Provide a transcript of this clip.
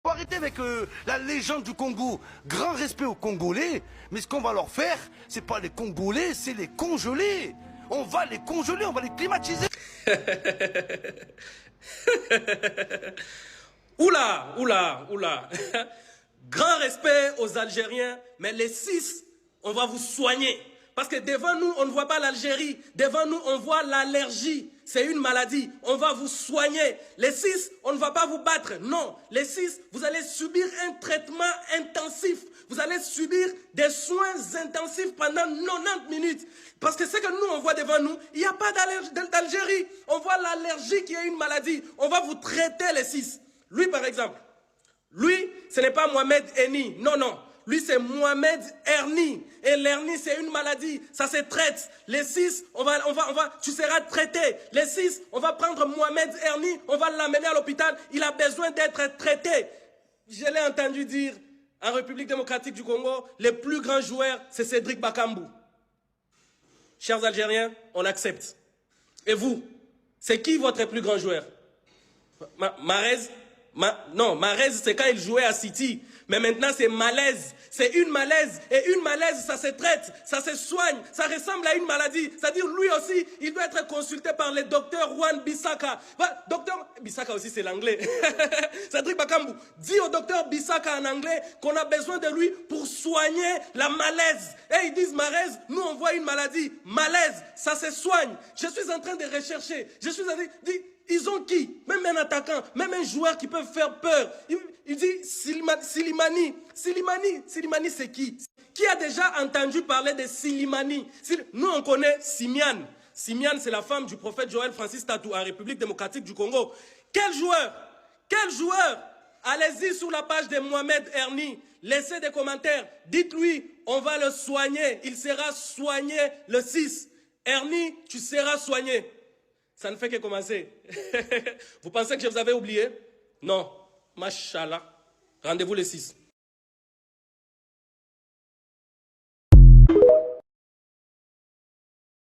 Faut arrêter avec la légende du Congo. Grand respect aux Congolais, mais ce qu'on va leur faire, c'est pas les Congolais, c'est les congeler. On va les congeler, on va les climatiser. Oula, oula, oula. Grand respect aux Algériens, mais les 6, on va vous soigner. Parce que devant nous, on ne voit pas l'Algérie. Devant nous, on voit l'allergie. C'est une maladie. On va vous soigner. Les 6, on ne va pas vous battre. Non. Les 6, vous allez subir un traitement intensif. Vous allez subir des soins intensifs pendant 90 minutes. Parce que ce que nous, on voit devant nous, il n'y a pas d'Algérie. On voit l'allergie qui est une maladie. On va vous traiter les 6. Lui, par exemple, lui, ce n'est pas Mohamed Eni. Non, non. Lui, c'est Mohamed Erni. Et l'hernie, c'est une maladie. Ça se traite. Les 6, tu seras traité. Les 6, on va prendre Mohamed Erni, on va l'amener à l'hôpital. Il a besoin d'être traité. Je l'ai entendu dire, en République démocratique du Congo, le plus grand joueur, c'est Cédric Bakambu. Chers Algériens, on accepte. Et vous, c'est qui votre plus grand joueur? Mahrez? Non, Mahrez, c'est quand il jouait à City. Mais maintenant, c'est malaise. C'est une malaise. Et une malaise, ça se traite, ça se soigne, ça ressemble à une maladie. C'est-à-dire, lui aussi, il doit être consulté par le docteur Juan Bissaka. Docteur Bissaka aussi, c'est l'anglais. Cédric Bakambu dit au docteur Bissaka en anglais qu'on a besoin de lui pour soigner la malaise. Et ils disent, Mahrez, nous, on voit une maladie. Malaise, ça se soigne. Je suis en train de rechercher. Je suis en train de dire, ils ont qui? Même un attaquant, même un joueur qui peut faire peur. Il dit Silimani. Silimani, c'est qui? Qui a déjà entendu parler de Silimani? Nous, on connaît Simian. Simian, c'est la femme du prophète Joël Francis Tatou en République démocratique du Congo. Quel joueur? Quel joueur? Allez-y sur la page de Mohamed Erni. Laissez des commentaires. Dites-lui, on va le soigner. Il sera soigné le 6. Erni, tu seras soigné. Ça ne fait que commencer. Vous pensez que je vous avais oublié? Non. Mashallah. Rendez-vous le 6.